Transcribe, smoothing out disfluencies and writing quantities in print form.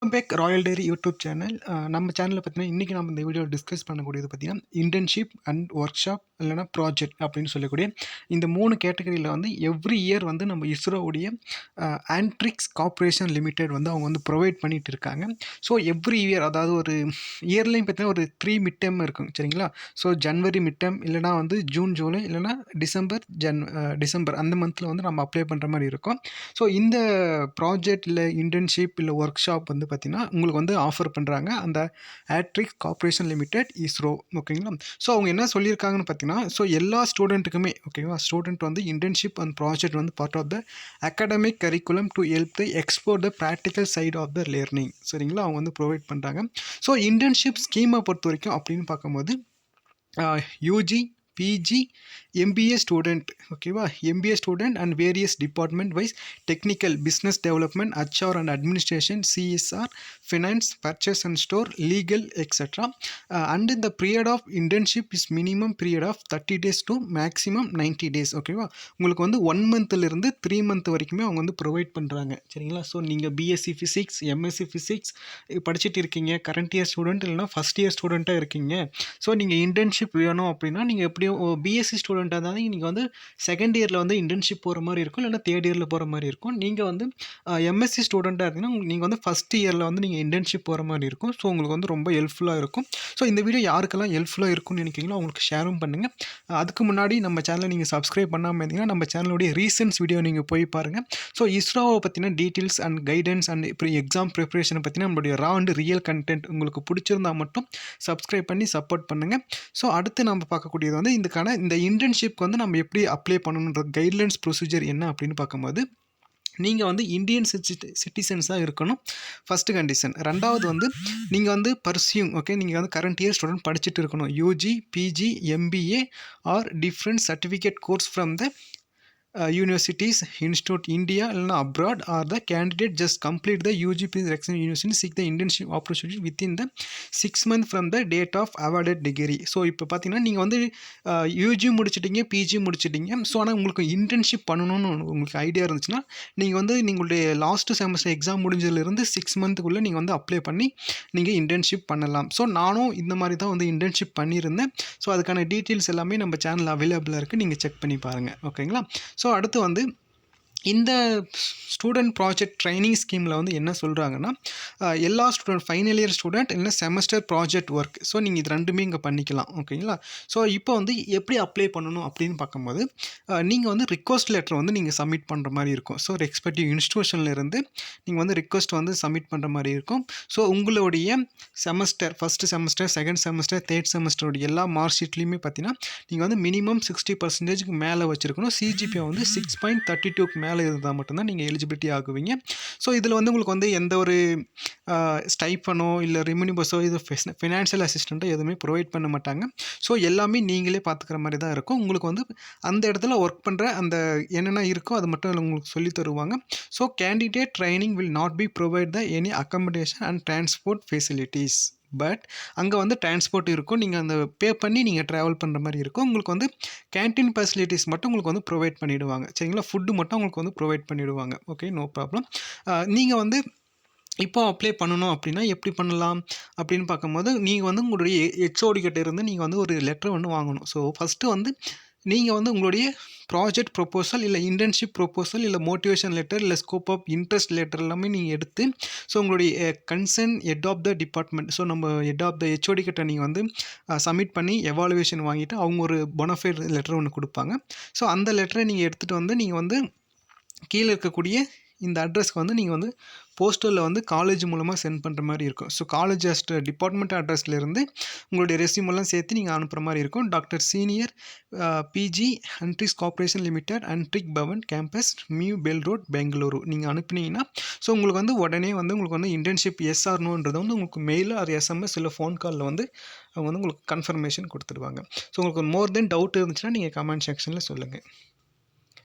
Welcome back Royal Dairy YouTube channel. நம்ம சேனலில் பார்த்தீங்கன்னா இன்றைக்கி நம்ம இந்த வீடியோ டிஸ்கஸ் பண்ணக்கூடியது பார்த்தீங்கன்னா இன்டர்ன்ஷிப் அண்ட் ஒர்க் ஷாப் இல்லைனா ப்ராஜெக்ட் அப்படின்னு சொல்லக்கூடிய இந்த 3 கேட்டகரியில் வந்து எவ்ரி இயர் வந்து நம்ம இஸ்ரோவுடைய ஆண்ட்ரிக்ஸ் கார்ப்பரேஷன் லிமிடெட் வந்து அவங்க வந்து ப்ரொவைட் பண்ணிகிட்டு இருக்காங்க. ஸோ எவ்ரி இயர், அதாவது ஒரு இயர்லேயும் பார்த்தீங்கன்னா ஒரு 3 மிட் டேர்ம் இருக்கும் சரிங்களா. ஸோ ஜனவரி மிட் டேர்ம், இல்லைனா வந்து ஜூன் ஜூலை, இல்லைனா டிசம்பர் அந்த மந்தில் வந்து நம்ம அப்ளை பண்ணுற மாதிரி இருக்கும். ஸோ இந்த ப்ராஜெக்ட் இல்லை இன்டர்ன்ஷிப் இல்லை ஒர்க் ஷாப் வந்து பார்த்திங்கன்னா உங்களுக்கு வந்து ஆஃபர் பண்ணுறாங்க அந்த ஆட்ரிக்ஸ் கார்ப்பரேஷன் லிமிடெட் இஸ்ரோ. ஓகேங்களா. ஸோ அவங்க என்ன சொல்லியிருக்காங்கன்னு பார்த்தீங்கன்னா, ஸோ எல்லா ஸ்டூடெண்ட்டுக்குமே ஓகேவா, ஸ்டூடெண்ட் வந்து இன்டர்ன்ஷிப் அண்ட் ப்ராஜெக்ட் வந்து part of the academic curriculum to help the explore the practical side of the learning. சரிங்களா, அவங்க வந்து ப்ரொவைட் பண்ணுறாங்க. ஸோ இன்டர்ன்ஷிப் ஸ்கீமை பொறுத்த வரைக்கும் அப்படின்னு பார்க்கும்போது யூஜி, பிஜி, எம்பிஏ ஸ்டூடெண்ட் ஓகேவா, MBA student and various department wise technical, business development, HR and administration, CSR, finance, purchase and store, legal etcetera. And இந்த period of internship is minimum period of 30 days to maximum 90 days. ஓகேவா, உங்களுக்கு வந்து 1 monthலேருந்து 3 month வரைக்குமே அவங்க வந்து provide பண்ணுறாங்க. சரிங்களா. So நீங்கள் பிஎஸ்சி ஃபிசிக்ஸ், எம்எஸ்சி ஃபிசிக்ஸ் படிச்சுட்டு இருக்கீங்க, கரண்ட் இயர் ஸ்டூடெண்ட் இல்லைனா ஃபஸ்ட் இயர் ஸ்டூடெண்ட்டாக இருக்கீங்க. ஸோ நீங்கள் இன்டர்ன்ஷிப் வேணும் அப்படின்னா நீங்கள் எப்படியும் பிஎஸ்சி ஸ்டூடெண்ட்டாக இருந்தாலும் நீங்கள் வந்து செகண்ட் இயரில் வந்து இன்டர்ன்ஷிப் போகிற மாதிரி இருக்கும், இல்லைனா தேர்ட் இயரில் போகிற மாதிரி இருக்கும். நீங்கள் வந்து எம்எஸ்சி ஸ்டூடெண்ட்டாக இருந்தீங்கன்னா நீங்கள் வந்து ஃபஸ்ட் இயரில் வந்து நீங்கள் இன்டர்ன்ஷிப் போகிற மாதிரி இருக்கும். ஸோ உங்களுக்கு வந்து ரொம்ப ஹெல்ப்ஃபுல்லாக இருக்கும். ஸோ இந்த வீடியோ யாருக்கெல்லாம் ஹெல்ப்ஃபுல்லாக இருக்கும்னு நினைக்கிறீங்களோ அவங்களுக்கு ஷேரும் பண்ணுங்கள். அதுக்கு முன்னாடி நம்ம சேனலை நீங்கள் சப்ஸ்கிரைப் பண்ணாமல் இருந்தீங்கன்னா நம்ம சேனலுடைய ரீசன்ஸ் வீடியோ நீங்கள் போய் பாருங்கள். ஸோ இஸ்ரோவை பற்றின டீட்டெயில்ஸ் அண்ட் கைடன்ஸ் அண்ட் இப்போ எக்ஸாம் ப்ரிப்பரேஷனை பற்றின நம்மளுடைய ரா அண்ட் ரியல் கண்டென்ட் உங்களுக்கு பிடிச்சிருந்தா மட்டும் சப்ஸ்கிரைப் பண்ணி சப்போர்ட் பண்ணுங்கள். ஸோ அடுத்து நம்ம பார்க்கக்கூடியது வந்து இந்த இன்டர்ன்ஷிப்க்கு வந்து நம்ம எப்படி அப்ளை பண்ணணுன்ற கைட்லைன்ஸ் ப்ரொசீஜர் என்ன அப்படின்னு பார்க்கும்போது, நீங்கள் வந்து இந்தியன் சிட்டிசன்ஸாக இருக்கணும், ஃபஸ்ட்டு கண்டிஷன். ரெண்டாவது வந்து நீங்கள் வந்து பர்சியூங் நீங்கள் வந்து கரண்ட் இயர் ஸ்டூடெண்ட் படிச்சுட்டு இருக்கணும். UG, PG, MBA or different certificate course from the universities, institute India இல்லைனா abroad or the candidate just complete the UGP ரெக்ஷன் university seek the internship opportunity within the 6 months from the date of awarded degree. So இப்போ பார்த்தீங்கன்னா நீங்கள் வந்து UG முடிச்சிட்டிங்க, PG முடிச்சிட்டிங்க. So ஆனால் உங்களுக்கு இன்டர்ன்ஷிப் பண்ணணும்னு உங்களுக்கு ஐடியா இருந்துச்சுன்னா நீங்கள் வந்து நீங்களுடைய லாஸ்ட் செமஸ்டர் எக்ஸாம் முடிஞ்சதுலேருந்து 6 monthக்குள்ளே நீங்கள் வந்து அப்ளை பண்ணி நீங்கள் இன்டர்ன்ஷிப் பண்ணலாம். ஸோ நானும் இந்த மாதிரி தான் வந்து இன்டர்ன்ஷிப் பண்ணியிருந்தேன். ஸோ அதுக்கான டீட்டெயில்ஸ் எல்லாமே நம்ம சேனல் அவைலபிளாக இருக்குது, நீங்கள் செக் பண்ணி பாருங்கள். ஓகேங்களா. ஸோ அடுத்து வந்து இந்த ஸ்டூடெண்ட் ப்ராஜெக்ட் ட்ரைனிங் ஸ்கீமில் வந்து என்ன சொல்கிறாங்கன்னா, எல்லா ஸ்டூடெண்ட் ஃபைனல் இயர் ஸ்டூடெண்ட் இல்லைனா செமஸ்டர் ப்ராஜெக்ட் ஒர்க், ஸோ நீங்கள் இது ரெண்டுமே இங்கே பண்ணிக்கலாம். ஓகேங்களா. ஸோ இப்போ வந்து எப்படி அப்ளை பண்ணணும் அப்படின்னு பார்க்கும்போது, நீங்கள் வந்து ரிக்வஸ்ட் லெட்டர் வந்து நீங்கள் சப்மிட் பண்ணுற மாதிரி இருக்கும். ஸோ ரெஸ்பெக்டிவ் இன்ஸ்டியூஷன்லேருந்து நீங்கள் வந்து ரிக்வஸ்ட் வந்து சப்மிட் பண்ணுற மாதிரி இருக்கும். ஸோ உங்களுடைய semester, first semester, second semester, third செமஸ்டருடைய எல்லா மார்க் ஷீட்லேயுமே பார்த்தீங்கன்னா நீங்கள் வந்து மினிமம் 60% மேலே வச்சுருக்கணும். சிஜிபியை வந்து 6.32 மேலே இருந்தால் மட்டும்தான் நீங்கள் எலிஜிபிலிட்டி ஆகுவீங்க. ஸோ இதில் வந்து உங்களுக்கு வந்து எந்த ஒரு ஸ்டைஃபனோ இல்லை ரெம்யூனிபஸோ இது ஃபினான்ஷியல் அசிஸ்டண்ட்டோ எதுவுமே ப்ரொவைட் பண்ண மாட்டாங்க. ஸோ எல்லாமே நீங்களே பார்த்துக்கிற மாதிரி தான் இருக்கும். உங்களுக்கு வந்து அந்த இடத்துல ஒர்க் பண்ணுற அந்த என்னென்ன இருக்கோ அது மட்டும் உங்களுக்கு சொல்லி தருவாங்க. So candidate training will not be provide the any accommodation and transport facilities. But அங்கே வந்து டிரான்ஸ்போர்ட் இருக்கும், நீங்கள் அந்த பே பண்ணி நீங்கள் ட்ராவல் பண்ணுற மாதிரி இருக்கும். உங்களுக்கு வந்து கேன்டீன் ஃபெசிலிட்டிஸ் மட்டும் உங்களுக்கு வந்து ப்ரொவைட் பண்ணிவிடுவாங்க. சரிங்களா. ஃபுட்டு மட்டும் உங்களுக்கு வந்து ப்ரொவைட் பண்ணிவிடுவாங்க. Okay, no problem. நீங்கள் வந்து இப்போ அப்ளை பண்ணணும் அப்படின்னா எப்படி பண்ணலாம் அப்படின்னு பார்க்கும்போது, நீங்கள் வந்து உங்களுடைய ஹெச்ஓடி கிட்ட இருந்து நீங்கள் வந்து ஒரு லெட்டர் ஒன்று வாங்கணும். ஸோ ஃபஸ்ட்டு வந்து நீங்கள் வந்து உங்களுடைய ப்ராஜெக்ட் ப்ரொப்போசல் இல்லை இன்டர்ன்ஷிப் ப்ரொப்போசல் இல்லை மோட்டிவேஷன் லெட்டர் இல்லை ஸ்கோப் ஆஃப் இன்ட்ரெஸ்ட் லெட்டர் எல்லாமே நீங்கள் எடுத்து, ஸோ உங்களுடைய concern head of the department, so நம்ம ஹெட் ஆஃப் த ஹெச்ஓடி கிட்ட நீங்கள் வந்து சப்மிட் பண்ணி எவாலுவேஷன் வாங்கிட்டு அவங்க ஒரு பொனஃபைட் லெட்டர் ஒன்று கொடுப்பாங்க. ஸோ அந்த லெட்டரை நீங்கள் எடுத்துகிட்டு வந்து நீங்கள் வந்து கீழே இருக்கக்கூடிய இந்த அட்ரஸ்க்கு வந்து நீங்கள் வந்து போஸ்டரில் வந்து காலேஜ் மூலமாக சென்ட் பண்ணுற மாதிரி இருக்கும். ஸோ காலேஜ் டிபார்ட்மெண்ட் அட்ரஸ்லேருந்து உங்களுடைய ரெஸ்யூமெல்லாம் சேர்த்து நீங்கள் அனுப்புகிற மாதிரி இருக்கும். Doctor senior PG Antrix corporation limited, Antariksh Bhavan campus, new BEL road, Bengaluru நீங்கள் அனுப்புனீங்கன்னா ஸோ உங்களுக்கு வந்து உடனே வந்து உங்களுக்கு வந்து இன்டர்ன்ஷிப் எஸ் ஆர் நோன்றது வந்து உங்களுக்கு மெயில் ஆர் எஸ்எம்எஸ் இல்லை ஃபோன் காலில் வந்து அவங்க வந்து உங்களுக்கு கன்ஃபர்மேஷன் கொடுத்துடுவாங்க. ஸோ உங்களுக்கு மோர் தென் டவுட் இருந்துச்சுன்னா நீங்கள் கமெண்ட் செக்ஷனில் சொல்லுங்கள்.